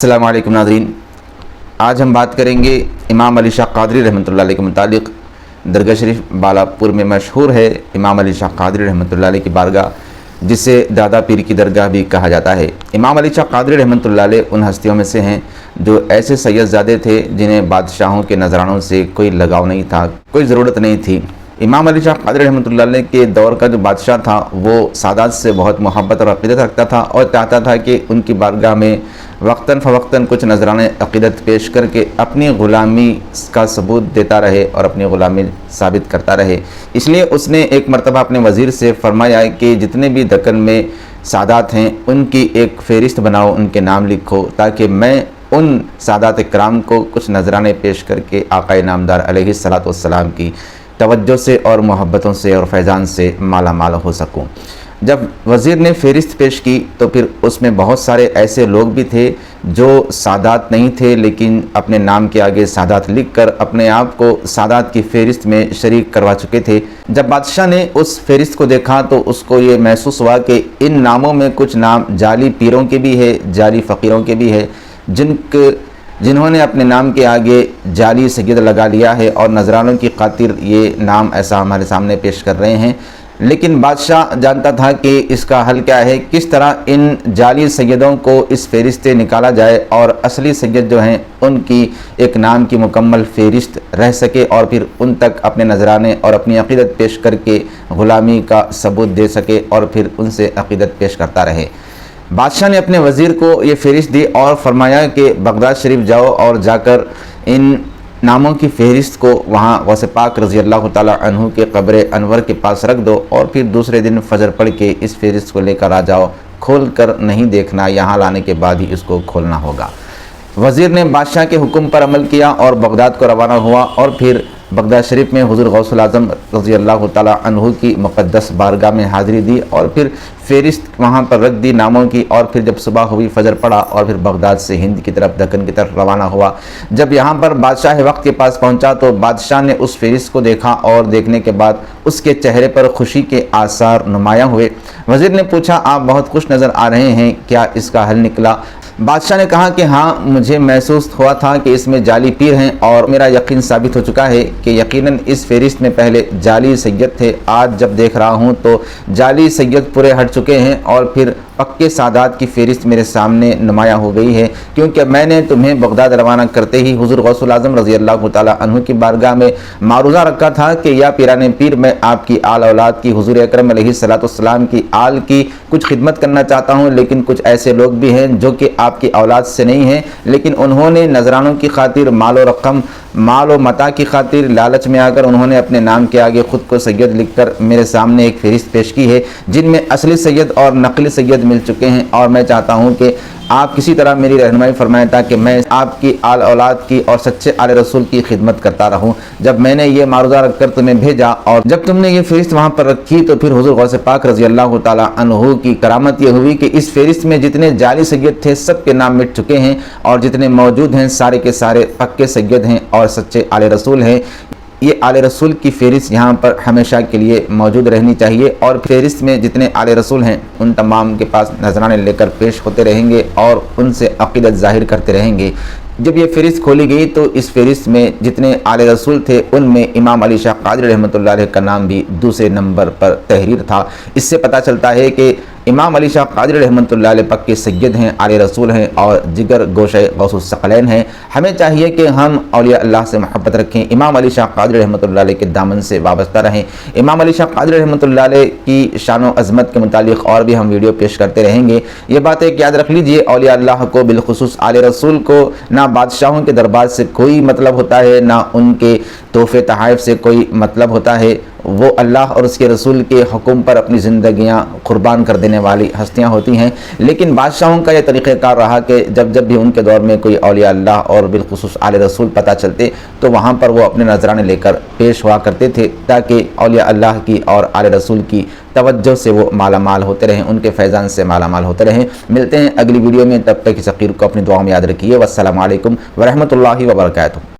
अस्सलाम वालेकुम नाज़रीन, आज हम बात करेंगे इमाम अली शाह क़ादरी रहमतुल्लाह अलैह के मुतालिक। दरगाह शरीफ बालापुर में मशहूर है इमाम अली शाह क़ादरी रहमतुल्लाह अलैह की बारगाह, जिसे दादा पीर की दरगाह भी कहा जाता है। इमाम अली शाह क़ादरी रहमतुल्लाह अलैह उन हस्तियों में से हैं जो ऐसे सैयदज़ादे थे जिन्हें बादशाहों के नजरानों से कोई लगाव नहीं था, कोई ज़रूरत नहीं थी। इमाम अली शाह क़ादरी रहमतुल्लाह अलैह के दौर का जो बादशाह था वो सादात से बहुत मोहब्बत और अक़ीदत रखता था और चाहता था कि उनकी बारगाह में वक्तन फ़वक्तन कुछ नजराने अक़ीदत पेश करके अपनी ग़ुलामी का सबूत देता रहे और अपनी ग़ुलामी साबित करता रहे। इसलिए उसने एक मरतबा अपने वज़ीर से फ़रमाया कि जितने भी दक्कन में सादात हैं उनकी एक फ़हरिस्त बनाओ, उनके नाम लिखो, ताकि मैं उन सादात इकराम को कुछ नजराने पेश करके आक़ाए नामदार अलैहिस्सलातु वस्सलाम की तवज्जो से और मोहब्बतों से और फैज़ान से माला माल हो सकूं। जब वज़ीर ने फ़हरिस्त पेश की तो फिर उसमें बहुत सारे ऐसे लोग भी थे जो सादात नहीं थे, लेकिन अपने नाम के आगे सादात लिख कर अपने आप को सादात की फ़हरिस्त में शरीक करवा चुके थे। जब बादशाह ने उस फ़हरिस्त को देखा तो उसको ये महसूस हुआ कि इन नामों में कुछ नाम जाली पीरों के भी है, जाली फ़कीरों के भी है, जिन्होंने अपने नाम के आगे जाली सैयद लगा लिया है और नजरानों की खातिर ये नाम ऐसा हमारे सामने पेश कर रहे हैं। लेकिन बादशाह जानता था कि इसका हल क्या है, किस तरह इन जाली सैयदों को इस फ़हरिस्त से निकाला जाए और असली सैयद जो हैं उनकी एक नाम की मुकम्मल फ़हरिस्त रह सके और फिर उन तक अपने नजराने और अपनी अक़ीदत पेश करके ग़ुलामी का सबूत दे सके और फिर उनसे अक़ीदत पेश करता रहे। बादशाह ने अपने वज़ीर को ये फ़हरिस्त दी और फरमाया कि बगदाद शरीफ जाओ और जाकर इन नामों की फ़हरिस्त को वहाँ गौसे पाक रज़ी अल्लाह ताला अन्हु के क़ब्र अनवर के पास रख दो और फिर दूसरे दिन फ़जर पढ़ के इस फ़हरिस्त को लेकर आ जाओ, खोल कर नहीं देखना, यहाँ लाने के बाद ही इसको खोलना होगा। वज़ीर ने बादशाह के हुक्म पर अमल किया और बगदाद को रवाना हुआ और फिर बगदाद शरीफ में हुज़ूर गौसुल आज़म रज़ी अल्लाह ताला अन्हु की मुक़द्दस बारगाह में हाज़िरी दी और फिर फ़हरिस्त वहाँ पर रख दी नामों की। और फिर जब सुबह हुई फ़जर पड़ा और फिर बगदाद से हिंद की तरफ, दक्कन की तरफ रवाना हुआ। जब यहाँ पर बादशाह वक्त के पास पहुँचा तो बादशाह ने उस फ़हरिस्त को देखा और देखने के बाद उसके चेहरे पर खुशी के आसार नुमायाँ हुए। वज़ीर ने पूछा, आप बहुत खुश नज़र आ रहे हैं, क्या इसका हल निकला? बादशाह ने कहा कि हाँ, मुझे महसूस हुआ था कि इसमें जाली पीर हैं और मेरा यकीन साबित हो चुका है कि यकीनन इस फ़हरिस्त में पहले जाली सैयद थे। आज जब देख रहा हूँ तो जाली सैयद पूरे हट चुके हैं और फिर पक्के सादात की फ़हरिस्त मेरे सामने नुमाया हो गई है, क्योंकि मैंने तुम्हें बगदाद रवाना करते ही हुज़ूर गौसुल आज़म रज़ी अल्लाह ताला अन्हु की बारगाह में मारूज़ा रखा था कि या पीराने पीर, मैं आपकी आल औलाद की, हुज़ूर अकरम अलैहिस्सलातु वस्सलाम की आल की कुछ खिदमत करना चाहता हूँ। लेकिन कुछ ऐसे लोग भी हैं जो कि आपकी औलाद से नहीं हैं, लेकिन उन्होंने नजरानों की खातिर, माल व रकम, माल व मता की खातिर लालच में आकर उन्होंने अपने नाम के आगे ख़ुद को सैयद लिखकर मेरे सामने एक फ़हरिस्त पेश की है, जिनमें असली सैयद और नकली सैयद मिल चुके हैं। और मैं चाहता हूँ कि आप किसी तरह मेरी रहनुमाई फरमाएं ताकि मैं आपकी आल औलाद की और सच्चे आले रसूल की खिदमत करता रहूं। जब मैंने ये मारूज़ा रखकर तुम्हें भेजा और जब तुमने ये फ़हरिस्त वहाँ पर रखी तो फिर हुज़ूर गौसे पाक रज़ी अल्लाह ताला अन्हु की करामत ये हुई कि इस फ़हरिस्त में जितने जाली सैयद थे सब के नाम मिट चुके हैं और जितने मौजूद हैं सारे के सारे पक्के सैयद हैं और सच्चे आले रसूल हैं। ये आले रसूल की फ़हरिस्त यहाँ पर हमेशा के लिए मौजूद रहनी चाहिए और फ़हरिस्त में जितने आले रसूल हैं उन तमाम के पास नजराने लेकर पेश होते रहेंगे और उनसे अक़ीदत ज़ाहिर करते रहेंगे। जब ये फ़हरिस्त खोली गई तो इस फ़हरिस्त में जितने आले रसूल थे उनमें इमाम अली शाह क़ादरी रहमतुल्लाह अलैह का नाम भी दूसरे नंबर पर तहरीर था। इससे पता चलता है कि इमाम अली शाह क़ादरी रहमतुल्लाह अलैह पक्के सैयद हैं, आले रसूल हैं और जिगर गोशे गौसुस सकलैन हैं। हमें चाहिए कि हम औलिया अल्लाह से मोहब्बत रखें, इमाम अली शाह क़ादरी रहमतुल्लाह अलैह के दामन से वाबस्ता रहें। इमाम अली शाह क़ादरी रहमतुल्लाह अलैह की शान व अज़मत के मुतालिक और भी हम वीडियो पेश करते रहेंगे। ये बात एक याद रख लीजिए, औलिया अल्लाह को बिलखुसूस आले रसूल को ना बादशाहों के दरबार से कोई मतलब होता है, ना उनके तोहफ़े तहाइफ से कोई मतलब होता है। वो अल्लाह और उसके रसूल के हुक्म पर अपनी ज़िंदगियाँ कुर्बान कर देने वाली हस्तियाँ होती हैं। लेकिन बादशाहों का यह तरीक़ेकार रहा कि जब जब भी उनके दौर में कोई औलिया अल्लाह और बिलखुसूस आले रसूल पता चलते तो वहाँ पर वो अपने नजराने लेकर पेश हुआ करते थे ताकि औलिया अल्लाह की और आले रसूल की तवज्जो से वो माला माल होते रहें, उनके फैज़ान से माला माल होते रहें। मिलते हैं अगली वीडियो में, तब तक इस अक़ीर को अपनी दुआ में याद रखिए। वस्सलामु अलैकुम वरहमतुल्लाहि वबरकातुहू।